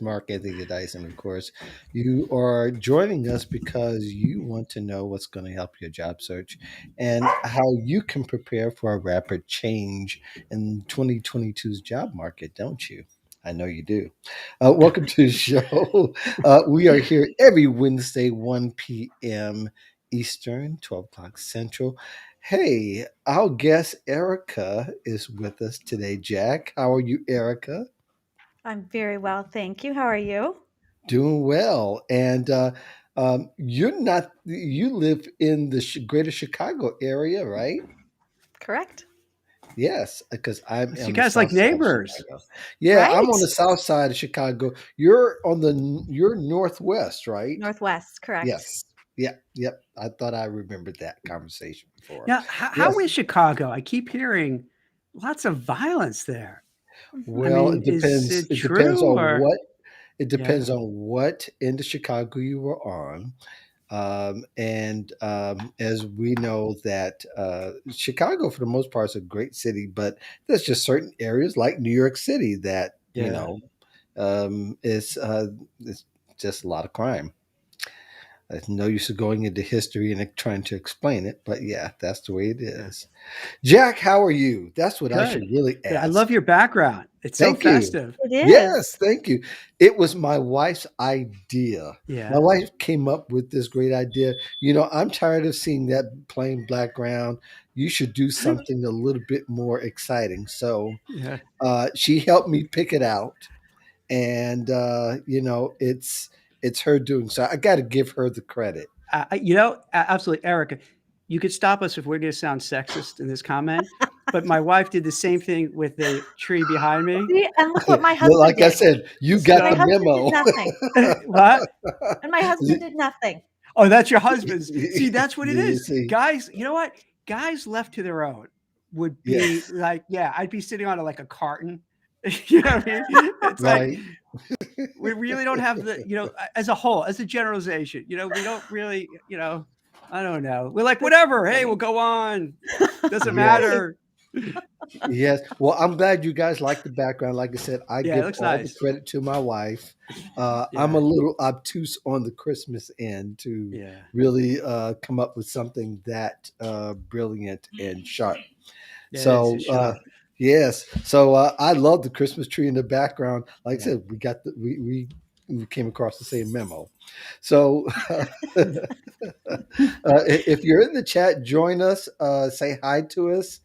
Mark Anthony Dyson, of course. You are joining us because you want to know what's going to help your job search and how you can prepare for a rapid change in 2022's job market, don't you? I know you do. Welcome to the show. We are here every Wednesday, 1 p.m. Eastern, 12 o'clock Central. Hey, our guest Erica is with us today. Jack, how are you, Erica? I'm very well, thank you. How are you? Doing well. And you're not, you live in the greater Chicago area, right? Correct? Yes, because I'm So you on the guys like south side of neighbors. Chicago. Yeah, I'm on Right? the south side of Chicago. You're northwest, right? Northwest, correct. Yes. Yep. Yep. I thought I remembered that conversation before. Now, how Yes. is Chicago? I keep hearing lots of violence there. I Well, Mhm. mean, it is depends. it It depends true on or what. It yeah, depends on what end of Chicago you were on. And as we know that Chicago, for the most part, is a great city, but there's just certain areas like New York City that yeah, is just a lot of crime. There's no use of going into history and trying to explain it, but yeah, that's the way it yeah. is. Jack, how are you? That's what I should Good. really Good. I ask. love your background. It's so Thank you. festive. It Yes, is. thank you. It was my wife's idea. My Yeah. wife came up with this great idea. I'm tired of seeing that plain background. You should do something a little bit more exciting. So Yeah. she helped me pick it out, and it's her doing. So I got to give her the credit. Absolutely, Erica. You could stop us if we're going to sound sexist in this comment, but my wife did the same thing with the tree behind me. See, and look what my Well, husband like I did. said, you got My the So, husband did memo. nothing. what? And my husband did nothing. Oh, that's your husband's. See, that's what it You is. see, Guys, you know what? Guys left to their own would be yes, like, yeah, I'd be sitting on like a carton. You know what I mean? It's like right. we really don't have as a whole, as a generalization, we don't really, I don't know. We're like, That's whatever. Hey, we'll funny. go on. Doesn't Yes. matter. Yes. Well, I'm glad you guys like the background. Like I said, I Yeah, it give looks all the nice. credit to my wife. I'm a Yeah. little obtuse on the Christmas end to Yeah. really come up with something that brilliant and sharp. Yeah, it is. So, It's sharp. yes. So I love the Christmas tree in the background. Like I Yeah. said, we came across the same memo. So, if you're in the chat, join us. Say hi to us.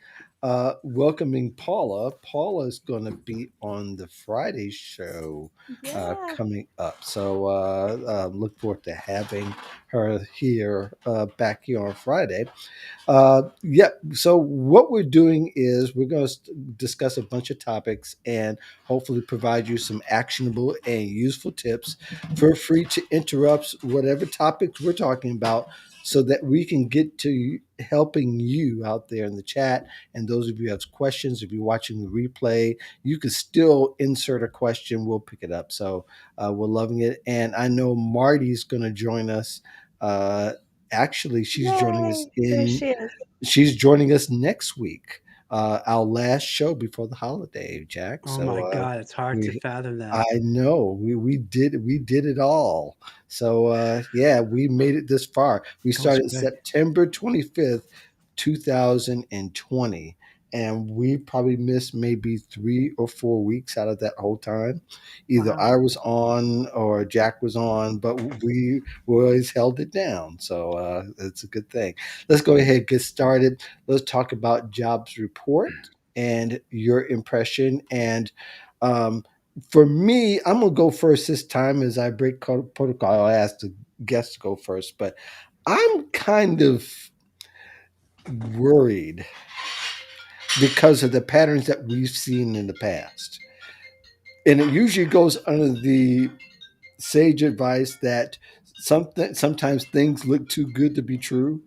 Welcoming Paula. Paula is going to be on the Friday show Yeah. coming up. So look forward to having her here back here on Friday. Yeah. So what we're doing is we're going to discuss a bunch of topics and hopefully provide you some actionable and useful tips. Feel free to interrupt whatever topics we're talking about so that we can get to helping you out there in the chat. And those of you who have questions, if you're watching the replay, you can still insert a question. We'll pick it up. So we're loving it. And I know Marty's going to join us. Actually, Yay. There she is. she's joining us next week, our last show before the holiday, Jack. Oh So my God. It's hard to we fathom I that. know we did it all. So yeah, we made it this far. We Goes started quick. September 25th, 2020, and we probably missed maybe 3 or 4 weeks out of that whole time. Either Wow. I was on or Jack was on, but we always held it down. So it's a good thing. Let's go ahead and get started. Let's talk about jobs report and your impression. And um, for me, I'm gonna go first this time as I break protocol. I'll ask the guests to go first, but I'm kind of worried because of the patterns that we've seen in the past. And it usually goes under the sage advice that sometimes things look too good to be true.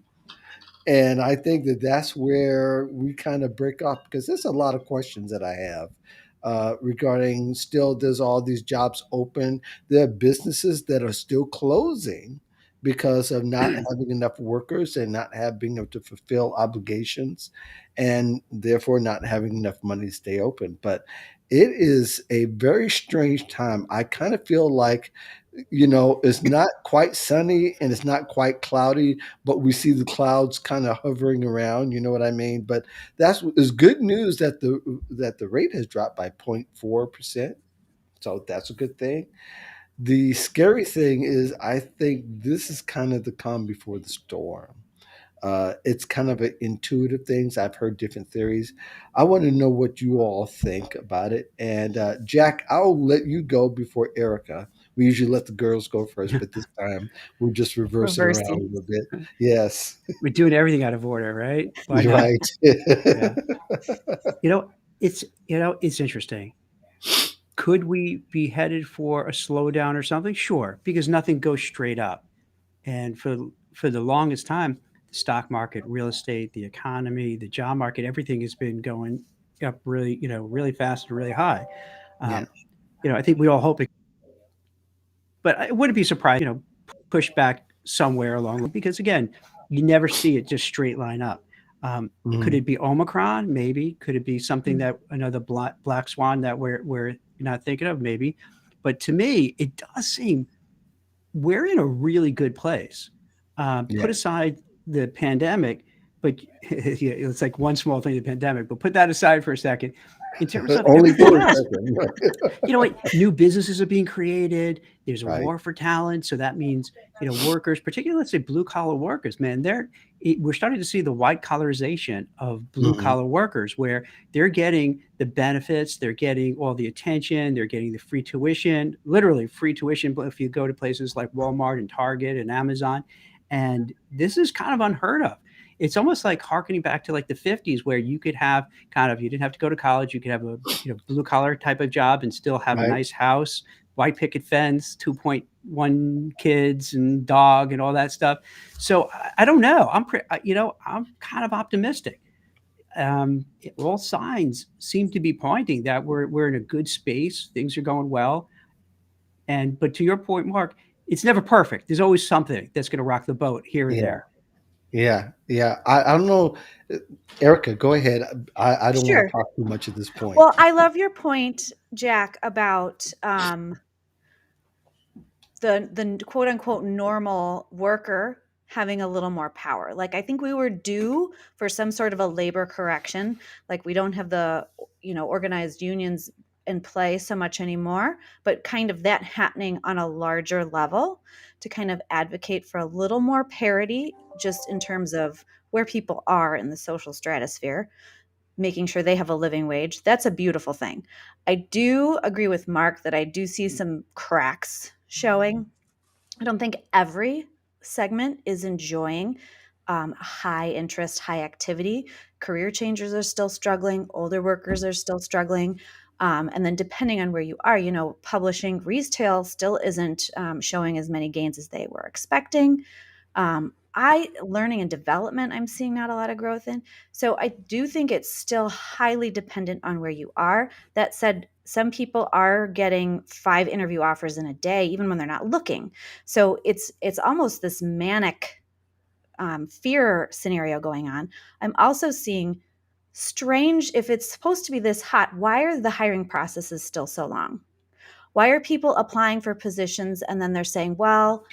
And I think that that's where we kind of break off because there's a lot of questions that I have regarding still there's all these jobs open. There are businesses that are still closing because of not having enough workers and not having able to fulfill obligations and therefore not having enough money to stay open. But it is a very strange time. I kind of feel like, it's not quite sunny and it's not quite cloudy, but we see the clouds kind of hovering around. You know what I mean? But that's is good news that the rate has dropped by 0.4%. So that's a good thing. The scary thing is, I think this is kind of the calm before the storm. It's kind of an intuitive things. I've heard different theories. I want to know what you all think about it. And Jack, I'll let you go before Erica. We usually let the girls go first, but this time we'll just reverse it around a Reversing. little bit. Yes, We're doing everything out of order, right? Why you're not? right. Yeah. You know, it's interesting. Could we be headed for a slowdown or something? Sure, because nothing goes straight up. And for the longest time, the stock market, real estate, the economy, the job market, everything has been going up really, really fast and really high. Yeah. Um, I think we all hope it, but I wouldn't be surprised, push back somewhere along the way, because again, you never see it just straight line up. Could Mhm. it be Omicron? Maybe. Could it be something that another black swan that we're not thinking of? Maybe. But to me, it does seem we're in a really good place. Put Yeah. aside the pandemic, but yeah, it's like one small thing, the pandemic, but put that aside for a second. In terms of Only everything for a else, second. what? New businesses are being created. There's a Right. war for talent. So that means, workers, particularly, let's say blue collar workers, man, we're starting to see the white collarization of blue Mhm. collar workers where they're getting the benefits, they're getting all the attention, they're getting the free tuition, literally free tuition. If you go to places like Walmart and Target and Amazon, and this is kind of unheard of. It's almost like harkening back to like the 50s where you could have you didn't have to go to college. You could have a blue collar type of job and still have a Right. nice house, white picket fence, 2.1 kids and dog and all that stuff. So I don't know. I'm kind of optimistic. All signs seem to be pointing that we're in a good space. Things are going well. But to your point, Mark, it's never perfect. There's always something that's going to rock the boat here or Yeah. there. Yeah. Yeah. I don't know. Erica, go ahead. I don't want Sure. to talk too much at this point. Well, I love your point, Jack, about the quote unquote normal worker having a little more power. Like I think we were due for some sort of a labor correction. Like we don't have the organized unions in play so much anymore, but kind of that happening on a larger level to kind of advocate for a little more parity just in terms of where people are in the social stratosphere, making sure they have a living wage. That's a beautiful thing. I do agree with Mark that I do see some cracks showing. I don't think every segment is enjoying high interest, high activity. Career changers are still struggling. Older workers are still struggling. And then depending on where you are, publishing retail still isn't showing as many gains as they were expecting. I learning and development, I'm seeing not a lot of growth in. So I do think it's still highly dependent on where you are. That said, some people are getting 5 interview offers in a day, even when they're not looking. So it's almost this manic fear scenario going on. I'm also seeing strange, if it's supposed to be this hot, why are the hiring processes still so long? Why are people applying for positions and then they're saying, well,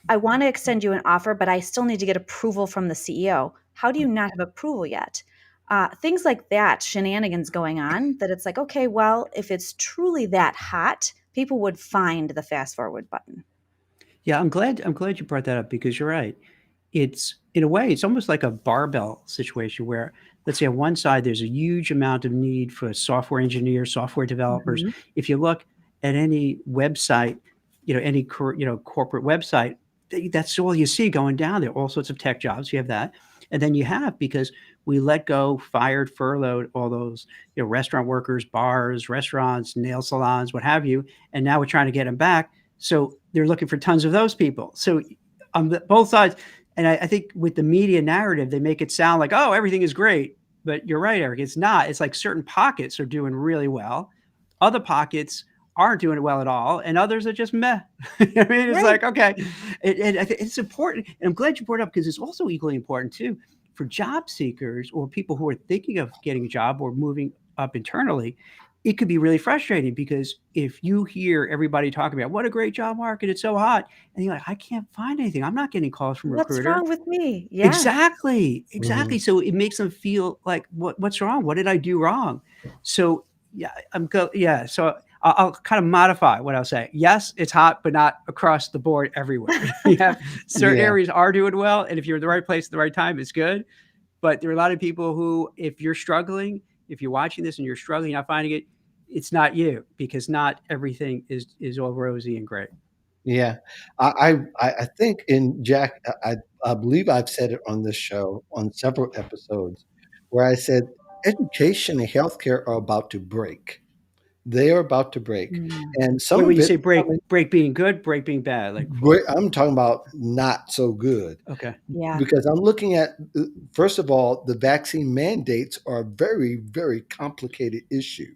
I want to extend you an offer, but I still need to get approval from the CEO. How do you not have approval yet? Things like that, shenanigans going on, that it's like, okay, well, if it's truly that hot, people would find the fast forward button. Yeah, I'm glad you brought that up because you're right. It's in a way, it's almost like a barbell situation where, let's say, on one side, there's a huge amount of need for software engineers, software developers. Mhm. If you look at any website, any corporate website, that's all you see going down there. All sorts of tech jobs. You have that, and then you have because we let go, fired, furloughed all those restaurant workers, bars, restaurants, nail salons, what have you, and now we're trying to get them back. So they're looking for tons of those people. So on both sides. And I think with the media narrative, they make it sound like, oh, everything is great. But you're right, Eric. It's not. It's like certain pockets are doing really well. Other pockets aren't doing well at all. And others are just meh. I mean, it's Right. like, okay. And I think it's important. And I'm glad you brought it up because it's also equally important, too, for job seekers or people who are thinking of getting a job or moving up internally. it could be really frustrating because if you hear everybody talking about what a great job market, it's so hot, and you're like, I can't find anything. I'm not getting calls from What's recruiter. wrong with me? Yeah. Exactly, Mhm. exactly. So it makes them feel like, what's wrong? What did I do wrong? So yeah, yeah. So I'll kind of modify what I'll say. Yes, it's hot, but not across the board everywhere. You have certain Yeah. areas are doing well, and if you're in the right place at the right time, it's good. But there are a lot of people who, if you're struggling, if you're watching this and you're struggling, not finding it, it's not you, because not everything is all rosy and great. Yeah. I think in Jack, I believe I've said it on this show on several episodes where I said education and healthcare are about to break. They are about to break. Mm. And some Wait, when of you it say coming break being good, break being bad, like I'm talking about not so good. okay, Yeah. Because I'm looking at, first of all, the vaccine mandates are a very, very complicated issue.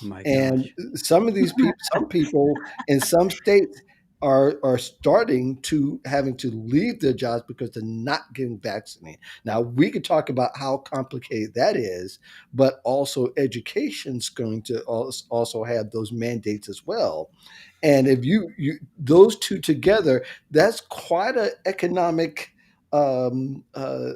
oh my And gosh, some of these people, some people in some states are starting to having to leave their jobs because they're not getting vaccinated. Now we could talk about how complicated that is, but also education's going to also have those mandates as well. And if you those two together, that's quite an economic um, uh,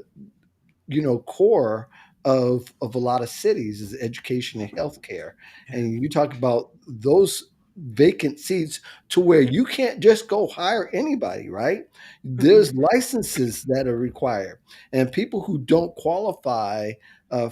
core of a lot of cities is education and healthcare. yeah, And you talk about those vacant seats to where you can't just go hire anybody, right? mm-mm. There's licenses that are required, and people who don't qualify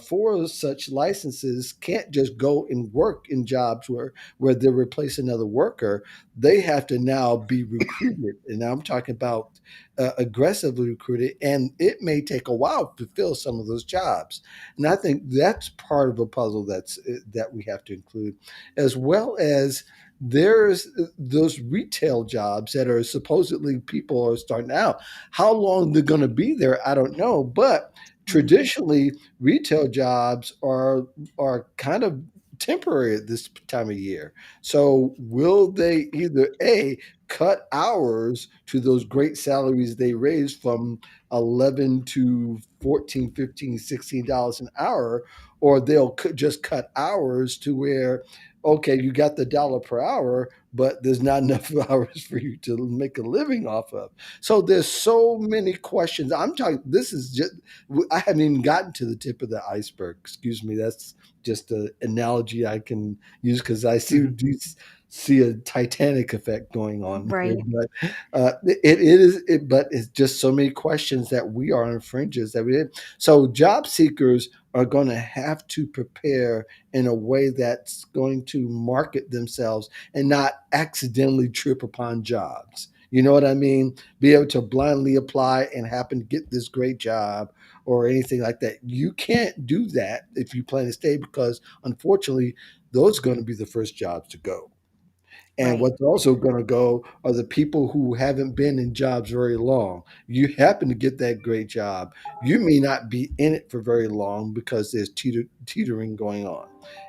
for such licenses can't just go and work in jobs where they're replacing another worker. They have to now be recruited, and I'm talking about aggressively recruited, and it may take a while to fill some of those jobs. And I think that's part of a puzzle that we have to include, as well as there's those retail jobs that are supposedly people are starting out. How long they're going to be there, I don't know. But Mhm. traditionally, retail jobs are kind of temporary at this time of year. So will they either a cut hours to those great salaries they raised from 11 to 14, 15, $16 an hour, or they'll just cut hours to where, okay, you got the dollar per hour, but there's not enough hours for you to make a living off of. So there's so many questions. I'm talking, this is just, I haven't even gotten to the tip of the iceberg. Excuse me. That's just an analogy I can use because I Mhm. see a Titanic effect going on here. Right. But it is, but it's just so many questions that we are on fringes that we did. So job seekers are going to have to prepare in a way that's going to market themselves and not accidentally trip upon jobs. You know what I mean? Be able to blindly apply and happen to get this great job or anything like that. You can't do that if you plan to stay because unfortunately, those are going to be the first jobs to go. And Right. what's also going to go are the people who haven't been in jobs very long. You happen to get that great job. You may not be in it for very long because there's teetering going on.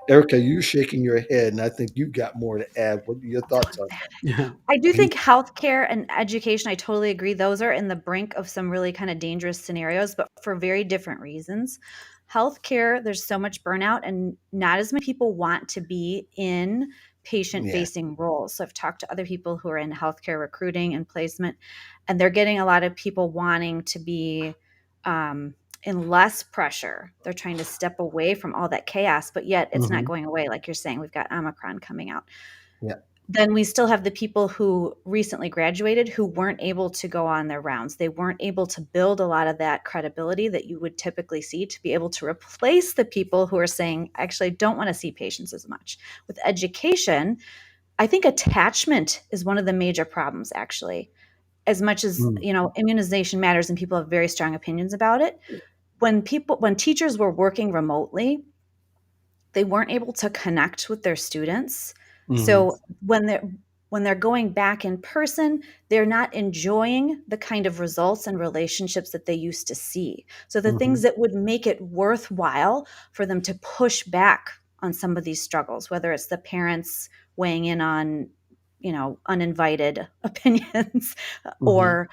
Erica, you're shaking your head, and I think you've got more to add. What are your thoughts on Yeah, I do that? think healthcare and education, I totally agree. Those are in the brink of some really kind of dangerous scenarios, but for very different reasons. Healthcare, there's so much burnout, and not as many people want to be in patient Yeah. facing roles. So I've talked to other people who are in healthcare recruiting and placement, and they're getting a lot of people wanting to be in less pressure. They're trying to step away from all that chaos, but yet it's not Hmm. going away. Like you're saying, we've got Omicron coming out. Yeah. Then we still have the people who recently graduated who weren't able to go on their rounds. They weren't able to build a lot of that credibility that you would typically see to be able to replace the people who are saying, actually, I don't want to see patients as much. With education, I think attachment is one of the major problems, actually. As much as, Mm. immunization matters and people have very strong opinions about it, when teachers were working remotely, they weren't able to connect with their students. Hmm. So when they're going back in person, they're not enjoying the kind of results and relationships that they used to see. So the Hmm. things that would make it worthwhile for them to push back on some of these struggles, whether it's the parents weighing in on, uninvited opinions Hmm. or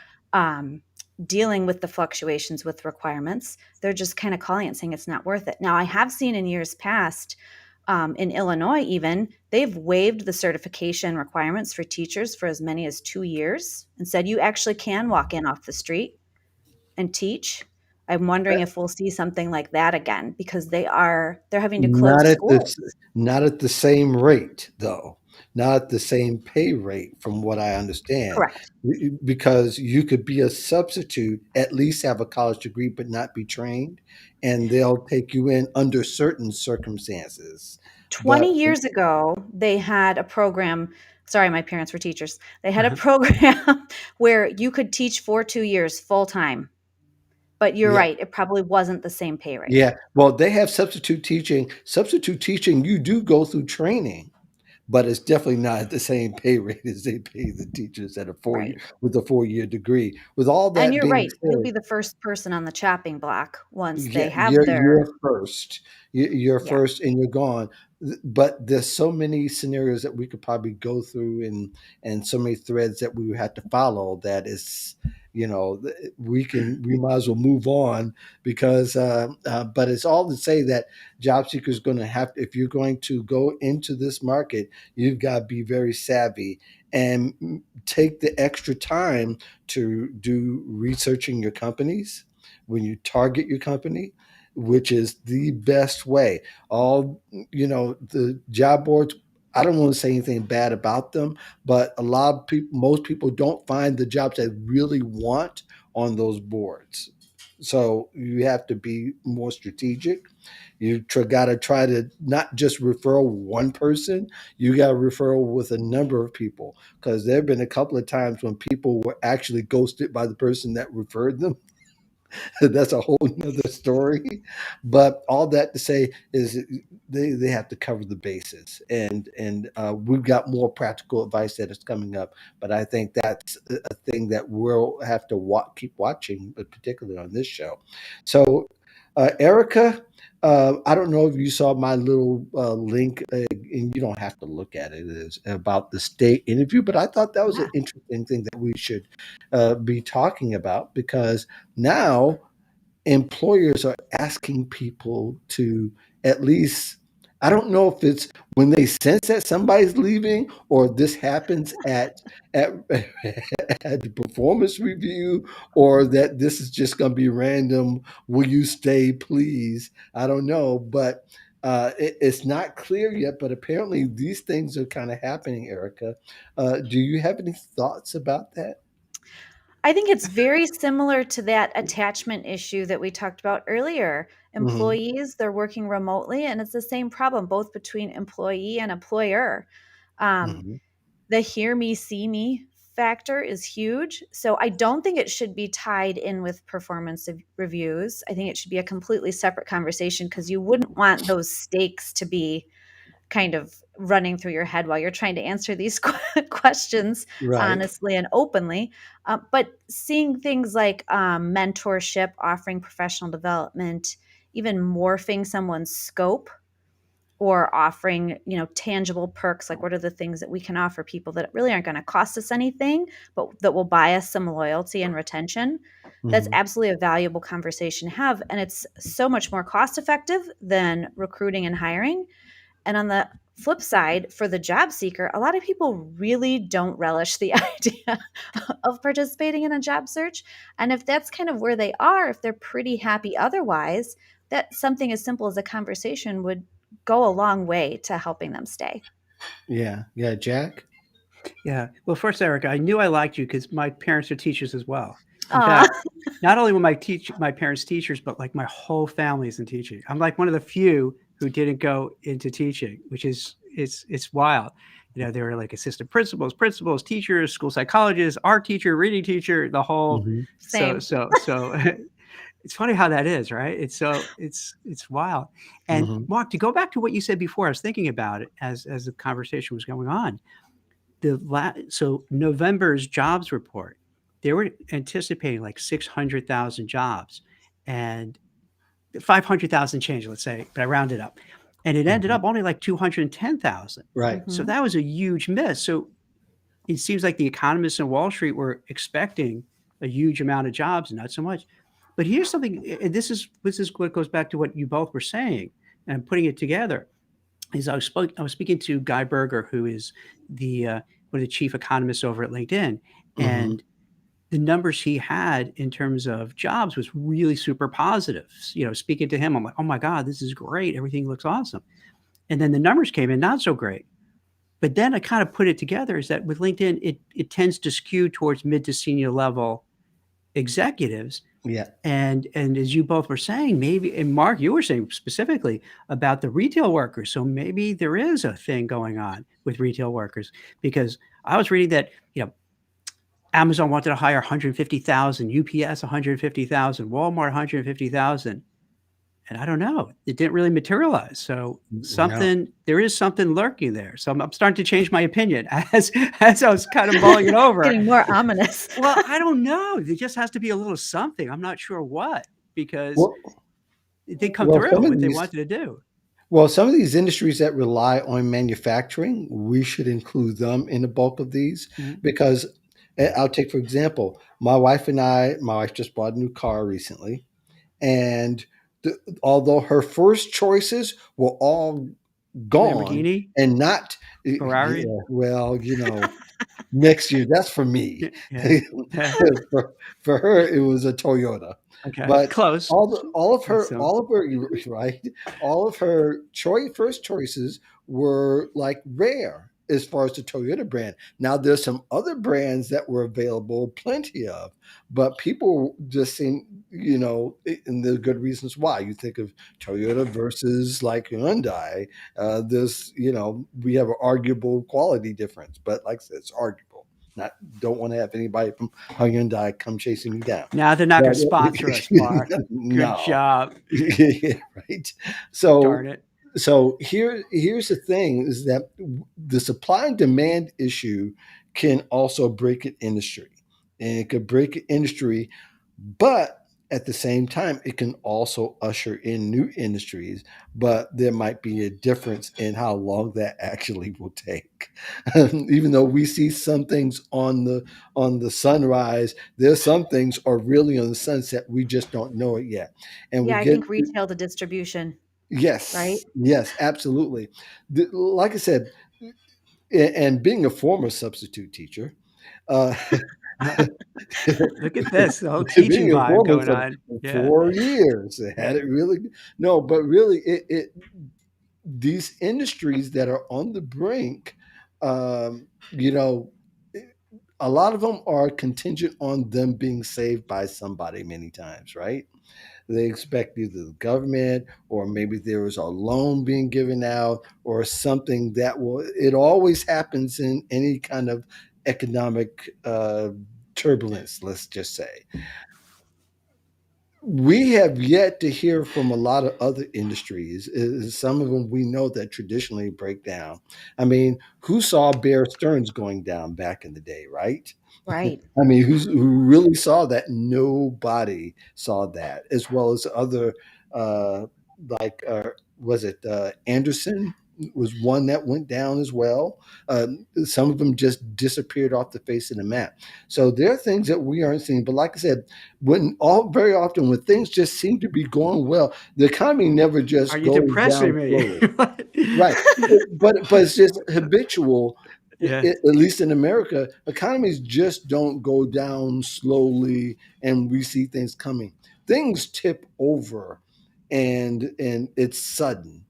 dealing with the fluctuations with requirements, they're just kind of calling it saying it's not worth it. Now, I have seen in years past In Illinois, even, they've waived the certification requirements for teachers for as many as 2 years and said you actually can walk in off the street and teach. I'm wondering if we'll see something like that again because they're having to close Not at schools. this, not at the same rate, though. Not at the same pay rate, from what I understand, Correct. because you could be a substitute, at least have a college degree, but not be trained, and they'll take you in under certain circumstances. 20 But years ago, they had a program. Sorry, my parents were teachers. They had a program where you could teach for 2 years full time. But you're yeah, right, it probably wasn't the same pay rate. yeah. Well, they have substitute teaching. Substitute teaching, you do go through training, but it's definitely not at the same pay rate as they pay the teachers at a Right. with a 4-year degree. With all And that you're being right, you'll said, be the first person on the chopping block once they yeah, have their you're first. You're yeah. first and you're gone. But there's so many scenarios that we could probably go through, and so many threads that we would have to follow, that is, we might as well move on, because but it's all to say that job seekers going to have, if you're going to go into this market, you've got to be very savvy and take the extra time to do researching your companies when you target your company, which is the best way. All, the job boards, I don't want to say anything bad about them, but a lot of people, most people don't find the jobs they really want on those boards. So you have to be more strategic. You got to try to not just refer one person, you got to refer with a number of people, because there have been a couple of times when people were actually ghosted by the person that referred them. That's a whole nother story. But all that to say is, they have to cover the bases, and we've got more practical advice that is coming up. But I think that's a thing that we'll have to keep watching, but particularly on this show. So, Erica, I don't know if you saw my little link, and you don't have to look at it. It's about the state interview, but I thought that was an Yeah. interesting thing that we should be talking about, because now employers are asking people to, at least, I don't know if it's when they sense that somebody's leaving, or this happens at at the performance review, or that this is just going to be random. Will you stay, please? I don't know, but it's not clear yet. But apparently, these things are kind of happening. Erica, do you have any thoughts about that? I think it's very similar to that attachment issue that we talked about earlier. Hmm. Employees, they're working remotely, and it's the same problem both between employee and employer. Um, Hmm. the hear me, see me factor is huge. So I don't think it should be tied in with performance reviews. I think it should be a completely separate conversation because you wouldn't want those stakes to be kind of running through your head while you're trying to answer these questions Right. honestly and openly. But seeing things like mentorship, offering professional development, even morphing someone's scope or offering, tangible perks, like what are the things that we can offer people that really aren't going to cost us anything, but that will buy us some loyalty and retention. That's Hmm. absolutely a valuable conversation to have. And it's so much more cost effective than recruiting and hiring. And on the flip side, for the job seeker, a lot of people really don't relish the idea of participating in a job search. And if that's kind of where they are, if they're pretty happy otherwise, that something as simple as a conversation would go a long way to helping them stay. Yeah. Yeah. Jack. Yeah. Well, first, Eric, I knew I liked you because my parents are teachers as well. In Aw. fact, not only were my parents teachers, but like my whole family is in teaching. I'm like one of the few who didn't go into teaching, which is it's wild. They were like assistant principals, teachers, school psychologists, art teacher, reading teacher, the whole. Hmm. So Same. so so it's funny how that is, right? It's wild. And Hmm. Mark, to go back to what you said before, I was thinking about it as the conversation was going on. So November's jobs report, they were anticipating like 600,000 jobs and 500,000 change, let's say, but I rounded up. And it ended Hmm. up only like 210,000. Right. So Mhm. that was a huge miss. So it seems like the economists in Wall Street were expecting a huge amount of jobs, not so much. But here's something, and this is what goes back to what you both were saying, and I'm putting it together. is I was speaking to Guy Berger, who is the one of the chief economists over at LinkedIn, Hmm. and the numbers he had in terms of jobs was really super positive. Speaking to him, I'm like, oh my God, this is great. Everything looks awesome. And then the numbers came in not so great. But then I kind of put it together is that with LinkedIn, it tends to skew towards mid to senior level executives. Yeah. And as you both were saying, maybe, and Mark, you were saying specifically about the retail workers. So maybe there is a thing going on with retail workers, because I was reading that, Amazon wanted to hire 150,000, UPS 150,000, Walmart 150,000. And I don't know, it didn't really materialize. So No. there is something lurking there. So I'm starting to change my opinion as I was kind of mulling it over. Getting more ominous. Well, I don't know. There just has to be a little something. I'm not sure what, because Well, it did come well, through some of what they these wanted to do. Well, some of these industries that rely on manufacturing, we should include them in the bulk of these Mhm. because I'll take, for example, my wife just bought a new car recently. And although her first choices were all gone Lamborghini, and not, Ferrari. yeah, well, next year, that's for me. Yeah. For her, it was a Toyota. Okay. But Close. So, all of her, right, all of her first choices were like rare as far as the Toyota brand. Now there's some other brands that were available, plenty of, but people just seem, and there are good reasons why. You think of Toyota versus like Hyundai, we have an arguable quality difference, but like I said, it's arguable. Not don't want to have anybody from Hyundai come chasing me down. now they're not But going to sponsor us, Mark. Good no, job. yeah, right. So Darn it. here's the thing is that the supply and demand issue can also break an industry, and it could break an industry, but at the same time it can also usher in new industries, but there might be a difference in how long that actually will take. Even though we see some things on the sunrise, there's some things are really on the sunset, we just don't know it yet. And we Yeah, I get think retail to distribution, right? Yes, yes, absolutely. Like I said, and being a former substitute teacher, uh, Look at this, the whole being teaching a vibe former going sub on. for Yeah. 4 years, it had it really no, but really, it these industries that are on the brink, um, you know, a lot of them are contingent on them being saved by somebody many times, right? They expect either the government or maybe there was a loan being given out or something that will, it always happens in any kind of economic turbulence, let's just say. We have yet to hear from a lot of other industries. Some of them we know that traditionally break down. I mean, who saw Bear Stearns going down back in the day, right? Right. I mean, who really saw that? Nobody saw that, as well as other, uh, was it Anderson was one that went down as well. Some of them just disappeared off the face of the map. So there are things that we aren't seeing. But like I said, very often when things just seem to be going well, the economy never Are just you goes depressing down me? slowly. Right. But it's just habitual. Yeah. At least in America, economies just don't go down slowly, and we see things coming. Things tip over, and it's sudden,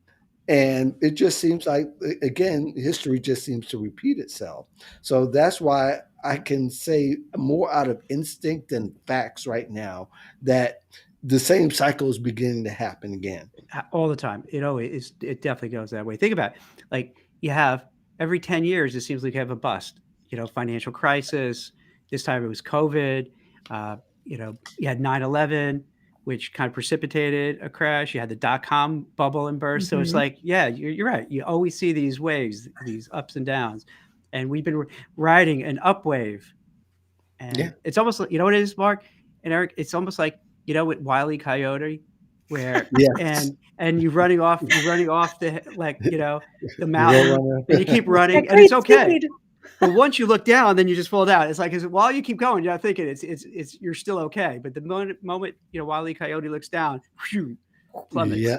and it just seems like again history just seems to repeat itself. So that's why I can say more out of instinct than facts right now that the same cycle is beginning to happen again. All the time. It definitely goes that way. Think about it. Like you have every 10 years, it seems like you have a bust, financial crisis. This time it was COVID. You had 9/11, which kind of precipitated a crash. You had the dot-com bubble and burst. So it's Mhm. like, yeah, you're right. You always see these waves, these ups and downs. And we've been riding an up wave. Yeah. And it's almost like, you know what it is, Mark and Eric? It's almost like, with Wile E. Coyote, where Yes. and you're running off the like, the mountain, then you Roadrunner. keep At running and it's great okay. speed. But once you look down, then you just fall down. It's like while you keep going, you're not thinking it's you're still okay. But the moment Wile E. Coyote looks down, whew, plummets. Yeah.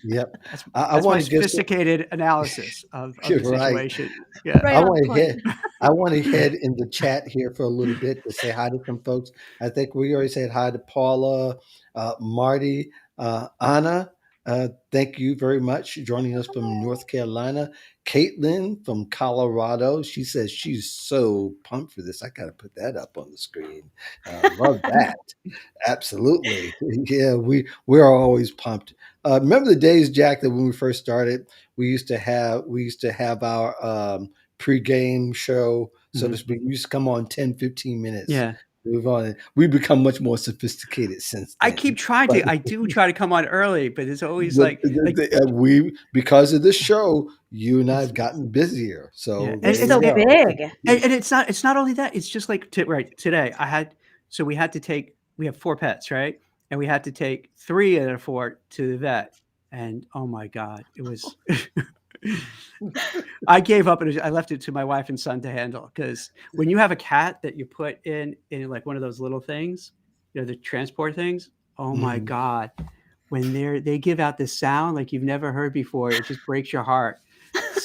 Yep. That's I that's my want to just sophisticated analysis of you're the right. situation. Yeah. Right I on want to point. head. I want to head in the chat here for a little bit to say hi to some folks. I think we already said hi to Paula, Marty, Anna. Thank you very much joining us from North Carolina. Caitlin from Colorado. She says she's so pumped for this. I got to put that up on the screen. Love that. Absolutely. Yeah, we are always pumped. Remember the days, Jack, that when we first started, we used to have our pregame show, so to Mhm. speak. We used to come on 10, 15 minutes. Yeah. Move on. We've become much more sophisticated since I then. keep trying But to. I do try to come on early, but it's always like we, because of this show, you and I have gotten busier. yeah, So You're there and you so and, go. big. and it's not only that. It's just like right today. We had to take. We have 4 pets, right? And we had to take 3 of the 4 to the vet. And oh my god, it was. I gave up and I left it to my wife and son to handle because when you have a cat that you put in like one of those little things, the transport things. Oh my Mhm. god, when they give out this sound like you've never heard before, it just breaks your heart.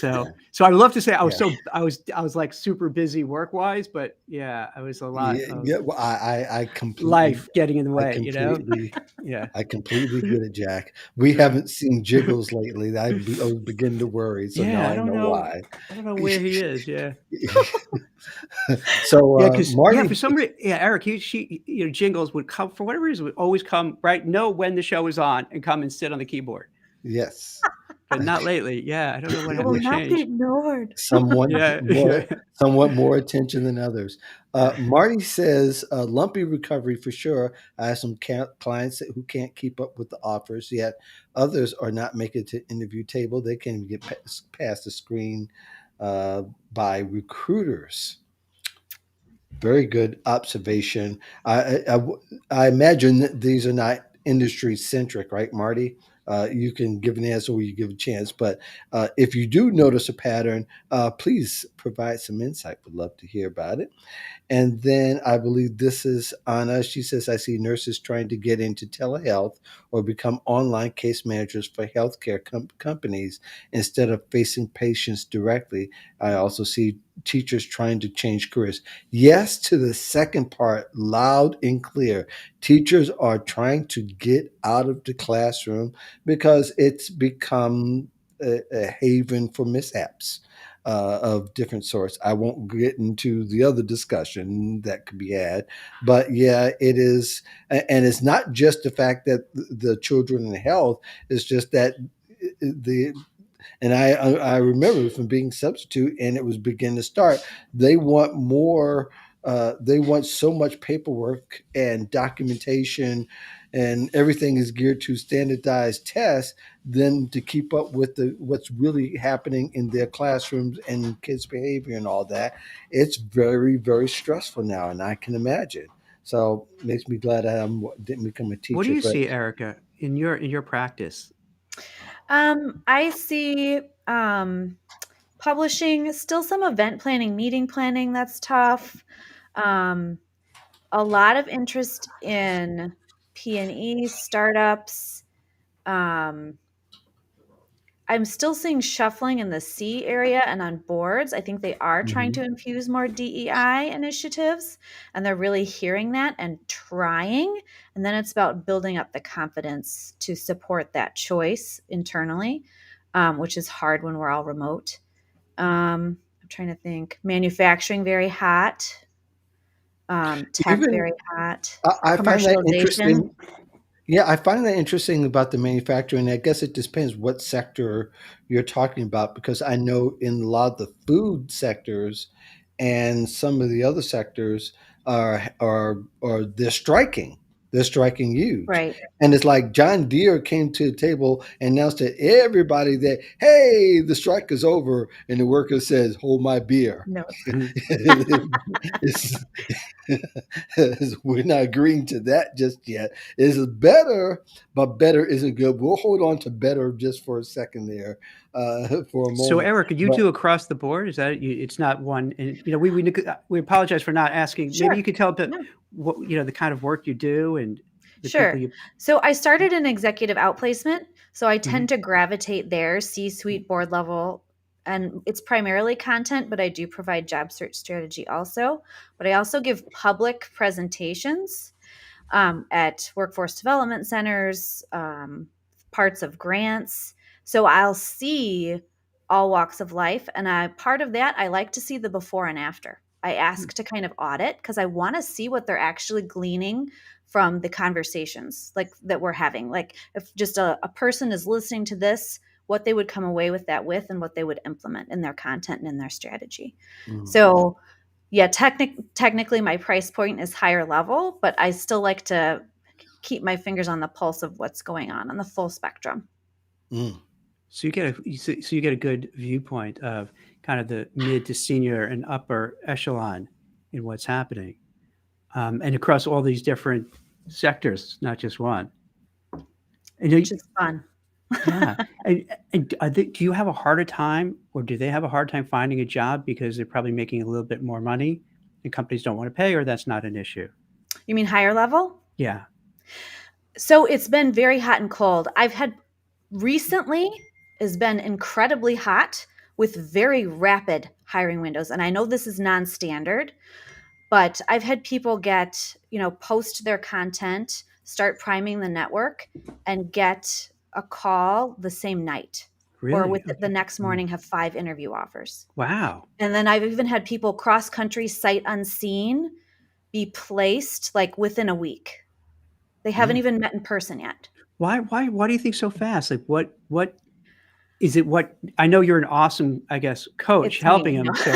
Yeah. So I'd love to say Yeah. I was like super busy work wise, but yeah, I was a lot Yeah. of Yeah. Well, I completely, life getting in the I way. completely Yeah. I completely get it, Jack. We Yeah. haven't seen Jiggles lately. I was beginning to worry, so now Yeah, I know why. I don't know where he is. Yeah. So, Yeah, because yeah, for Marty, some reason, yeah, Eric, Jingles would come for whatever reason, would always come right, know when the show was on, and come and sit on the keyboard. yes, But not lately. Yeah, I don't know It will what yeah, not be changed. ignored. somewhat Yeah, more, yeah. somewhat more attention than others. Marty says, lumpy recovery for sure. I have some clients who can't keep up with the offers yet. Others are not making it to interview table. They can't even get past the screen uh, by recruiters. Very good observation. I imagine that these are not industry centric, right, Marty? You can give an answer or you give a chance, but if you do notice a pattern, please provide some insight. Would love to hear about it. And then I believe this is Anna. She says, I see nurses trying to get into telehealth or become online case managers for healthcare companies instead of facing patients directly. I also see teachers trying to change careers. Yes, to the second part, loud and clear. Teachers are trying to get out of the classroom because it's become a haven for mishaps of different sorts. I won't get into the other discussion that could be had, but yeah, it is, and it's not just the fact that the children in health. It's just that the and I remember from being substitute, and it was beginning to start. They want more. They want so much paperwork and documentation, and everything is geared to standardized tests. Than to keep up with what's really happening in their classrooms and kids' behavior and all that. It's very very stressful now, and I can imagine. So it makes me glad I didn't become a What do teacher, you but see, Erica, in your practice? I see publishing, still some event planning, meeting planning, that's tough. Um, a lot of interest in P&E startups. Um, I'm still seeing shuffling in the C area and on boards. I think they are trying to Mhm. infuse more DEI initiatives, and they're really hearing that and trying. And then it's about building up the confidence to support that choice internally, which is hard when we're all remote. I'm trying to think. Manufacturing very hot, tech Even very hot, I find that commercialization. interesting. Yeah, I find that interesting about the manufacturing. I guess it depends what sector you're talking about because I know in a lot of the food sectors and some of the other sectors are they're striking. They're striking huge. Right. And it's like John Deere came to the table and announced to everybody that, hey, the strike is over. And the worker says, hold my beer. No. Mhm. It's, we're not agreeing to that just yet. It's better, but better isn't good. We'll hold on to better just for a second there, for a So, moment. Erica, you But do across the board? Is that you? It's not one, and we apologize for not asking. Maybe you Sure. could tell the No. what the kind of work you do and the people Sure. you. So I started in executive outplacement. So I Mhm. tend to gravitate there, C-suite, board level, and it's primarily content, but I do provide job search strategy also. But I also give public presentations at workforce development centers, parts of grants. So I'll see all walks of life. And part of that, I like to see the before and after. I ask to kind of audit because I want to see what they're actually gleaning from the conversations like that we're having. Like if just a person is listening to this, what they would come away with that with and what they would implement in their content and in their strategy. Mm. So yeah, technically my price point is higher level, but I still like to keep my fingers on the pulse of what's going on the full spectrum. Mm. So you get a good viewpoint of kind of the mid to senior and upper echelon in what's happening, and across all these different sectors, not just one. And Which is fun. yeah, and do you have a harder time, or do they have a hard time finding a job because they're probably making a little bit more money, and companies don't want to pay, or that's not an issue? You mean higher level? Yeah, So it's been very hot and cold. I've had recently has been incredibly hot with very rapid hiring windows. And I know this is non-standard, but I've had people post their content, start priming the network, and get a call the same night, or really? with the Okay. next morning have 5 interview offers. Wow. And then I've even had people cross country, sight unseen, be placed like within a week. They haven't Mm. even met in person yet. Why do you think so fast? Like, what is it? What I know you're an awesome, I guess, coach It's me. helping No. them. So,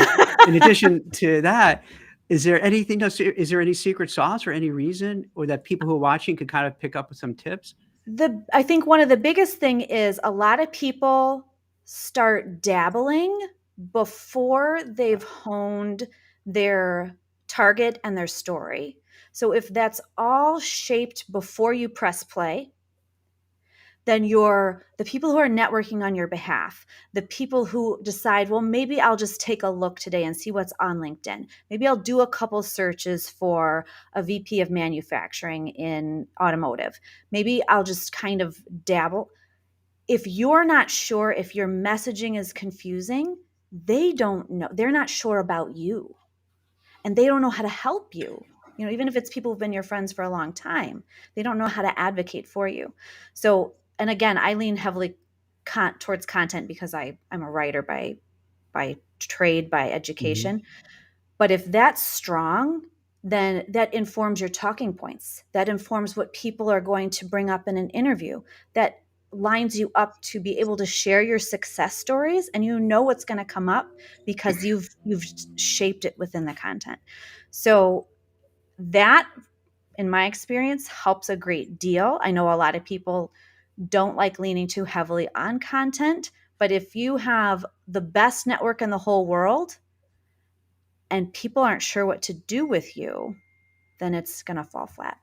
in addition to that, is there anything else? Is there any secret sauce or any reason, or that people who are watching could kind of pick up with some tips? I think one of the biggest thing is a lot of people start dabbling before they've honed their target and their story. So if that's all shaped before you press play, then the people who are networking on your behalf, the people who decide, well, maybe I'll just take a look today and see what's on LinkedIn. Maybe I'll do a couple searches for a VP of manufacturing in automotive. Maybe I'll just kind of dabble. If you're not sure, if your messaging is confusing, they don't know. They're not sure about you and they don't know how to help you. Even if it's people who've been your friends for a long time, they don't know how to advocate for you. So, and again, I lean heavily towards content because I'm a writer by trade, by Mhm. education. But if that's strong, then that informs your talking points. That informs what people are going to bring up in an interview. That lines you up to be able to share your success stories, and you know what's going to come up because you've shaped it within the content. So that, in my experience, helps a great deal. I know a lot of people don't like leaning too heavily on content, but if you have the best network in the whole world and people aren't sure what to do with you, then it's going to fall flat.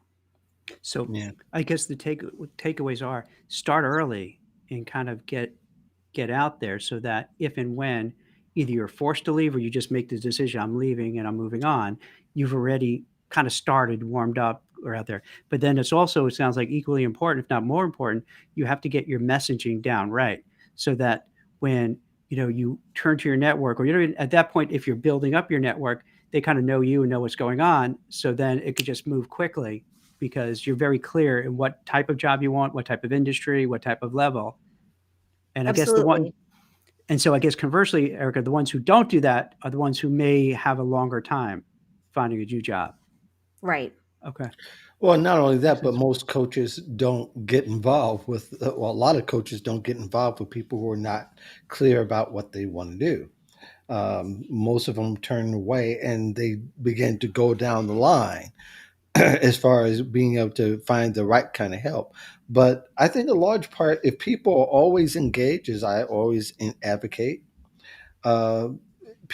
So, Yeah. I guess the takeaways are start early and kind of get out there so that if and when either you're forced to leave or you just make the decision, I'm leaving and I'm moving on, you've already kind of started, warmed up, or out there. But then it's also, it sounds like equally important, if not more important, you have to get your messaging down right so that when you turn to your network, or at that point, if you're building up your network, they kind of know you and know what's going on. So then it could just move quickly because you're very clear in what type of job you want, what type of industry, what type of level. And I guess Absolutely. I guess conversely, Erica, the ones who don't do that are the ones who may have a longer time finding a new job. Right. Okay. Well, not only Makes that, but sense. most coaches don't get involved with, well, a lot of coaches don't get involved with people who are not clear about what they want to do. Most of them turn away and they begin to go down the line as far as being able to find the right kind of help. But I think a large part, if people are always engaged, as I always advocate, uh,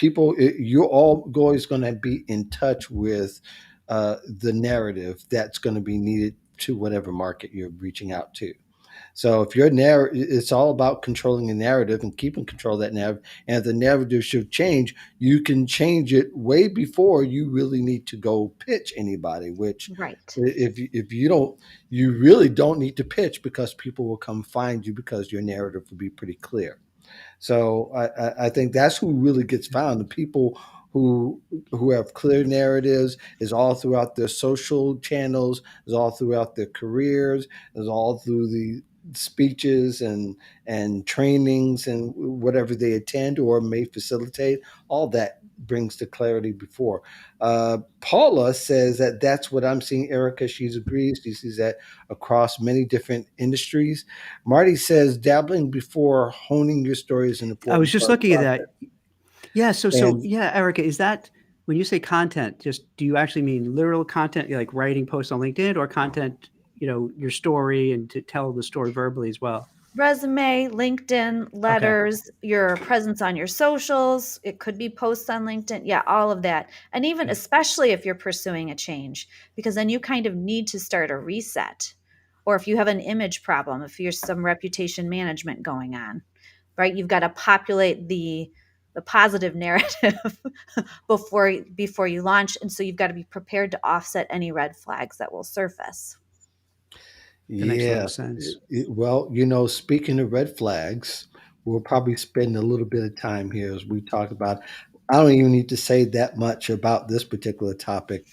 you're always going to be in touch with the narrative that's going to be needed to whatever market you're reaching out to. So if your narrative, it's all about controlling the narrative and keeping control of that narrative. And if the narrative should change, you can change it way before you really need to go pitch anybody. Which, Right. if you don't, you really don't need to pitch because people will come find you because your narrative will be pretty clear. So I think that's who really gets found. The people who have clear narratives is all throughout their social channels, is all throughout their careers, is all through the speeches and trainings and whatever they attend or may facilitate. All that brings the clarity before. Paula says that that's what I'm seeing. Erica, she agrees. She sees that across many different industries. Marty says dabbling before honing your story is an I was important just part of the looking at process. that. Yeah. So And yeah, Erica, is that when you say content? Just do you actually mean literal content, like writing posts on LinkedIn, or content, your story and to tell the story verbally as well? Resume, LinkedIn, Okay. letters, your presence on your socials. It could be posts on LinkedIn. Yeah, all of that. And even Yeah. especially if you're pursuing a change, because then you kind of need to start a reset. Or if you have an image problem, if there's some reputation management going on, right? You've got to populate the positive narrative before you launch. And so you've got to be prepared to offset any red flags that will surface. That makes a lot yeah, of sense. well, speaking of red flags, we'll probably spend a little bit of time here as we talk about. I don't even need to say that much about this particular topic,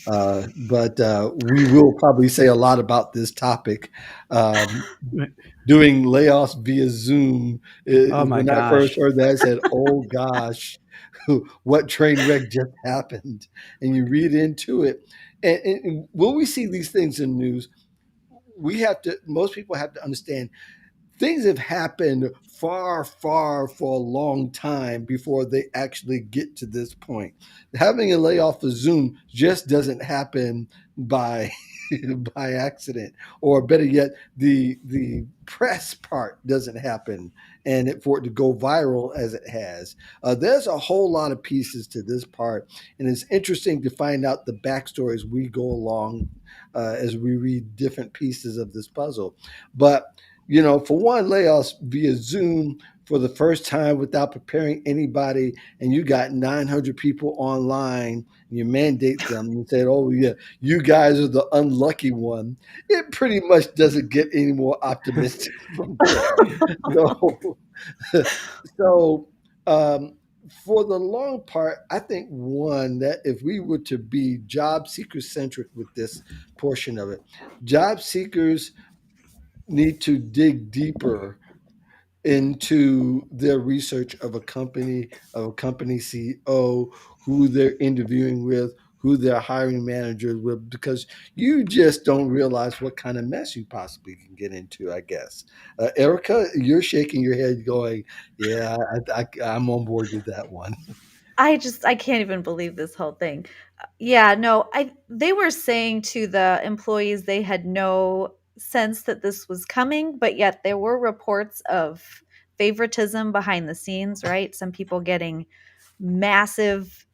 but we will probably say a lot about this topic. Um, Right. Doing layoffs via Zoom. Oh my When I first gosh. heard that, I said, "Oh gosh, what train wreck just happened?" And you read into it, and when we see these things in news, we have to. Most people have to understand things have happened far, far for a long time before they actually get to this point. Having a layoff of Zoom just doesn't happen by by accident, or better yet, the press part doesn't happen, and for it to go viral as it has. There's a whole lot of pieces to this part, and it's interesting to find out the backstories we go along as we read different pieces of this puzzle. But for one, layoffs via Zoom for the first time without preparing anybody, and you got 900 people online, and you mandate them and say, "Oh, yeah, you guys are the unlucky one." It pretty much doesn't get any more optimistic from there. So, so um, for the long part, I think one that if we were to be job seeker centric with this portion of it, job seekers need to dig deeper into their research of a company CEO, who they're interviewing with, who their hiring managers with, because you just don't realize what kind of mess you possibly can get into, I guess. Erica, you're shaking your head going, yeah, I'm on board with that one. I can't even believe this whole thing. Yeah, no, I they were saying to the employees they had no sense that this was coming, but yet there were reports of favoritism behind the scenes, right? Some people getting massive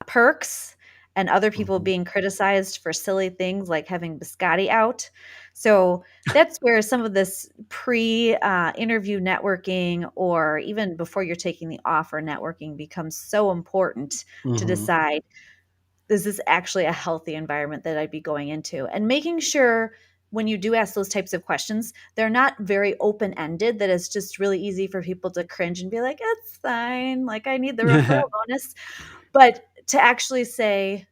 perks and other people Mhm. being criticized for silly things like having biscotti out. So that's where some of this pre interview networking or even before you're taking the offer networking becomes so important to Mhm. decide, is this actually a healthy environment that I'd be going into? And making sure when you do ask those types of questions, they're not very open ended, that it's just really easy for people to cringe and be like, it's fine. Like, I need the referral bonus. But to actually say,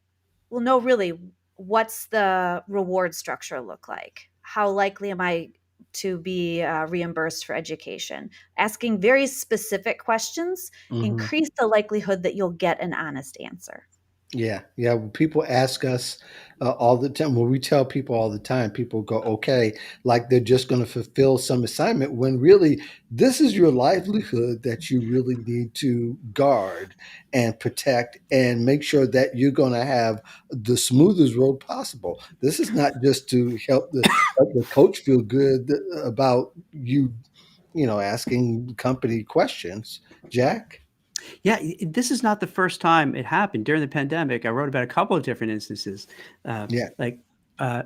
well, no, really, what's the reward structure look like? How likely am I to be reimbursed for education? Asking very specific questions Mhm. increase the likelihood that you'll get an honest answer. Yeah, yeah. When people ask us all the time, when we tell people all the time, people go, okay, like they're just going to fulfill some assignment when really this is your livelihood that you really need to guard and protect and make sure that you're going to have the smoothest road possible. This is not just to help the coach feel good about you, asking company questions, Jack. Yeah, this is not the first time it happened. During the pandemic, I wrote about a couple of different instances. Yeah. Like